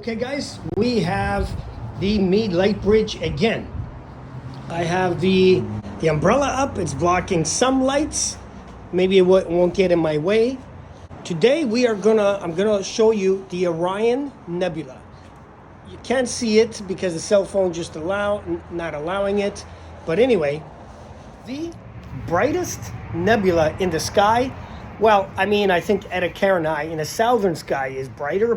Okay guys, we have the Meade light bridge again. I have the umbrella up, it's blocking some lights. Maybe it won't get in my way. Today I'm gonna show you the Orion Nebula. You can't see it because the cell phone just not allowing it. But anyway, the brightest nebula in the sky. Well, I mean, I think Eta Carinae in the southern sky is brighter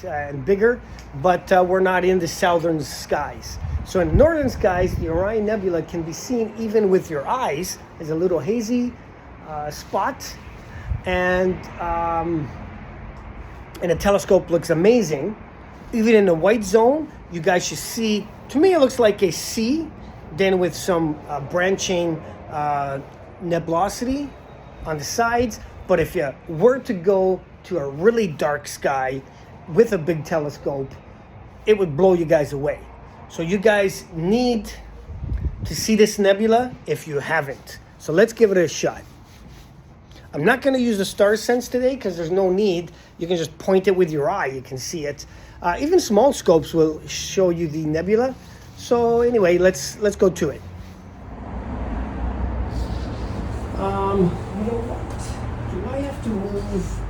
and bigger, but we're not in the southern skies. So in northern skies, the Orion Nebula can be seen even with your eyes as a little hazy spot, and a telescope looks amazing. Even in the white zone, you guys should see, to me it looks like a C, then with some branching nebulosity on the sides. But if you were to go to a really dark sky with a big telescope, it would blow you guys away. So you guys need to see this nebula if you haven't. So let's give it a shot. I'm not going to use the star sense today because there's no need. You can just point it with your eye. You can see it. Even small scopes will show you the nebula. So anyway, let's go to it. You know what? Do I have to move?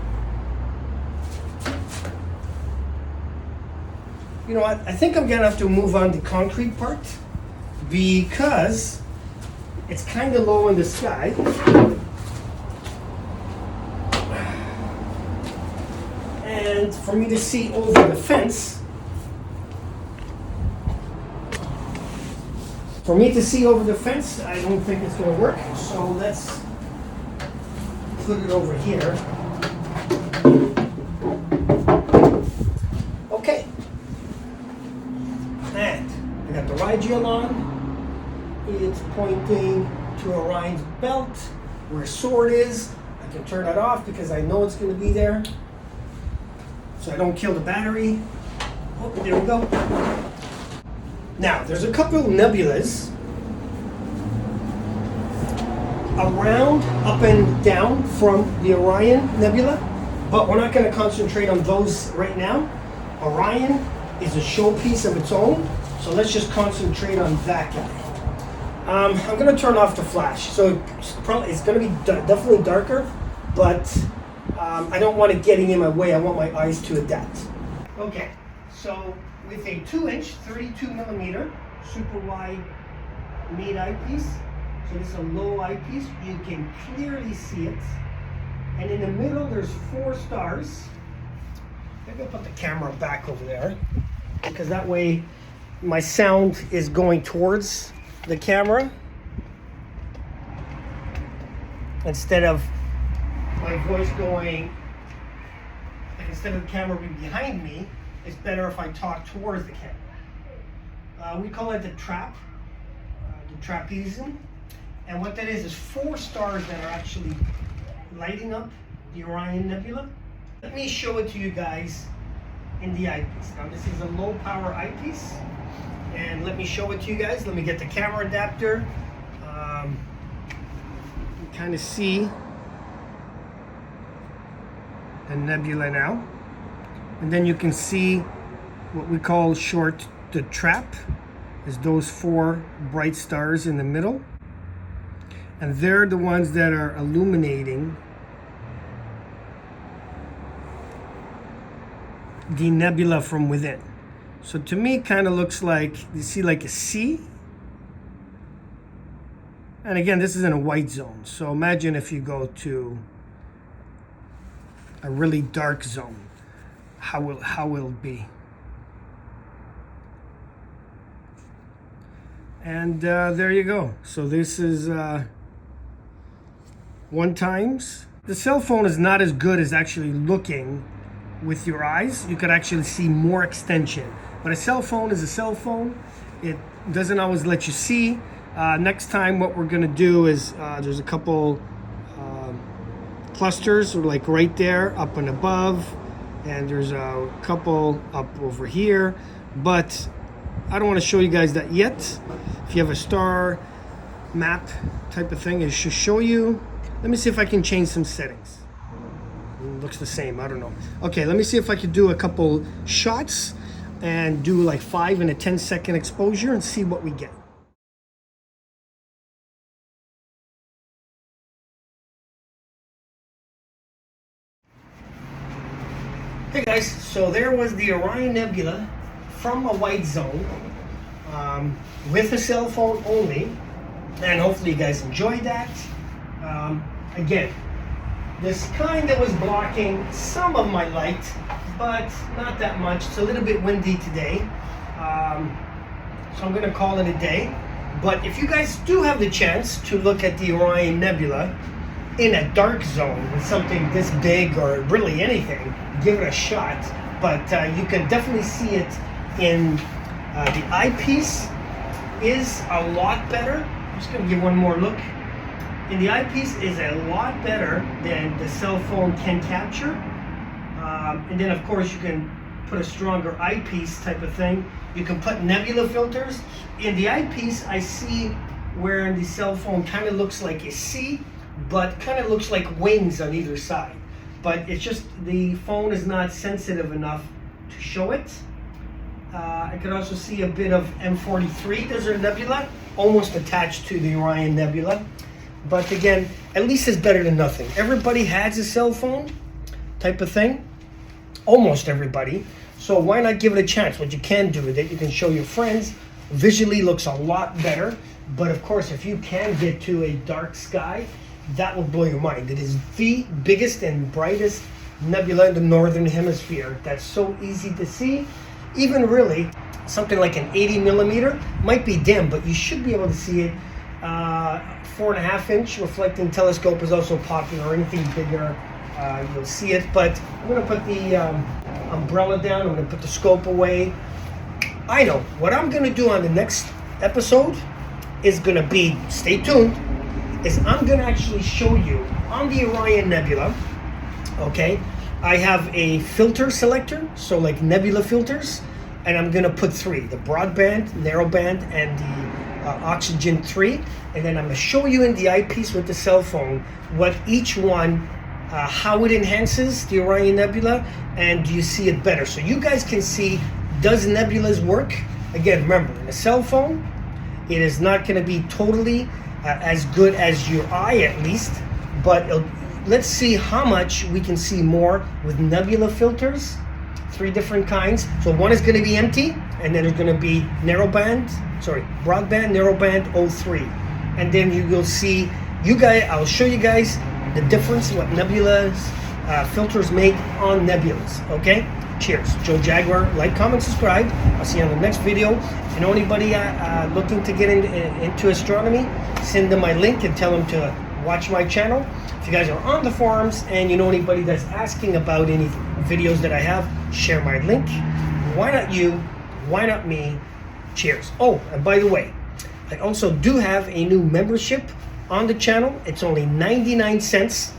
You know what? I think I'm gonna have to move on the concrete part because it's kind of low in the sky. And for me to see over the fence, I don't think it's gonna work. So let's put it over here. Okay. And I got the Rigel on. It's pointing to Orion's belt where sword is. I can turn it off because I know it's going to be there, so I don't kill the battery. Oh, there we go. Now, there's a couple of nebulas around, up and down from the Orion Nebula, but we're not going to concentrate on those right now. Orion is a showpiece of its own, so let's just concentrate on that guy. I'm going to turn off the flash, so it's going to be definitely darker, but I don't want it getting in my way. I want my eyes to adapt. Okay, so with a 2-inch, 32mm super wide Meade eyepiece, so this is a low eyepiece, you can clearly see it. And in the middle, there's 4 stars. Maybe I'll put the camera back over there, because that way my sound is going towards the camera instead of my voice going, like instead of the camera being behind me, it's better if I talk towards the camera. We call it the trapezium. And what that is 4 stars that are actually lighting up the Orion Nebula. Let me show it to you guys in the eyepiece. Now this is a low power eyepiece, and let me show it to you guys. Let me get the camera adapter. You kind of see the nebula now. And then you can see what we call the trap, is those 4 bright stars in the middle. And they're the ones that are illuminating the nebula from within. So to me, it kind of looks like, you see like a C. And again, this is in a white zone. So imagine if you go to a really dark zone, how will it be? And there you go. So this is 1 times. The cell phone is not as good as actually looking with your eyes. You could actually see more extension. But a cell phone is a cell phone. It doesn't always let you see. Next time what we're gonna do is, there's a couple clusters like right there, up and above. And there's a couple up over here. But I don't want to show you guys that yet. If you have a star map type of thing, it should show you. Let me see if I can change some settings. It looks the same, I don't know. Okay, let me see if I could do a couple shots and do like 5 and a 10-second exposure and see what we get. Hey guys, so there was the Orion Nebula from a white zone with a cell phone only, and hopefully you guys enjoyed that. Again, this kind of was blocking some of my light, but not that much. It's a little bit windy today, so I'm going to call it a day. But if you guys do have the chance to look at the Orion Nebula in a dark zone with something this big or really anything, give it a shot. But you can definitely see it in the eyepiece is a lot better. I'm just going to give one more look. And the eyepiece is a lot better than the cell phone can capture. And then of course you can put a stronger eyepiece type of thing. You can put nebula filters. In the eyepiece I see where the cell phone kind of looks like a C, but kind of looks like wings on either side. But it's just the phone is not sensitive enough to show it. I can also see a bit of M43 Desert Nebula almost attached to the Orion Nebula. But again, at least it's better than nothing. Everybody has a cell phone type of thing. Almost everybody. So why not give it a chance? What you can do with it, you can show your friends. Visually looks a lot better. But of course, if you can get to a dark sky, that will blow your mind. It is the biggest and brightest nebula in the northern hemisphere. That's so easy to see. Even really, something like an 80 millimeter might be dim, but you should be able to see it. 4.5-inch reflecting telescope is also popular. Anything bigger, you'll see it. But I'm going to put the umbrella down. I'm going to put the scope away. I know what I'm going to do on the next episode is going to be, stay tuned, is I'm going to actually show you on the Orion Nebula, okay, I have a filter selector, so like nebula filters, and I'm going to put 3, the broadband, narrowband, and the oxygen 3, and then I'm going to show you in the eyepiece with the cell phone what each one, how it enhances the Orion Nebula, and do you see it better? So you guys can see, does nebulas work? Again, remember, in a cell phone, it is not going to be totally as good as your eye, at least, but let's see how much we can see more with nebula filters. 3 different kinds. So one is going to be empty, and then there's going to be broadband, narrowband, O3, and then you will see. I'll show you guys the difference what nebulas filters make on nebulas. Okay. Cheers. Joe Jaguar. Like, comment, subscribe. I'll see you on the next video. And anybody looking to get into astronomy, send them my link and tell them to watch my channel. If you guys are on the forums and you know anybody that's asking about any videos that I have, share my link. Why not you? Why not me? Cheers. Oh, and by the way, I also do have a new membership on the channel. It's only 99 cents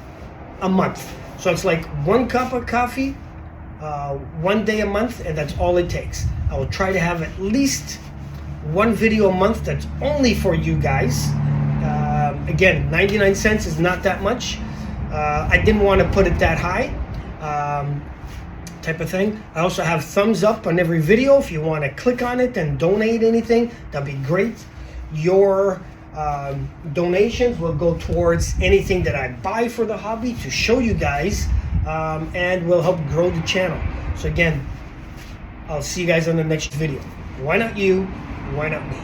a month. So it's like 1 cup of coffee, 1 day a month, and that's all it takes. I will try to have at least 1 video a month that's only for you guys. Again, 99 cents is not that much. I didn't want to put it that high, type of thing. I also have thumbs up on every video. If you want to click on it and donate anything, that'd be great. Your donations will go towards anything that I buy for the hobby to show you guys, and will help grow the channel. So again, I'll see you guys on the next video. Why not you? Why not me?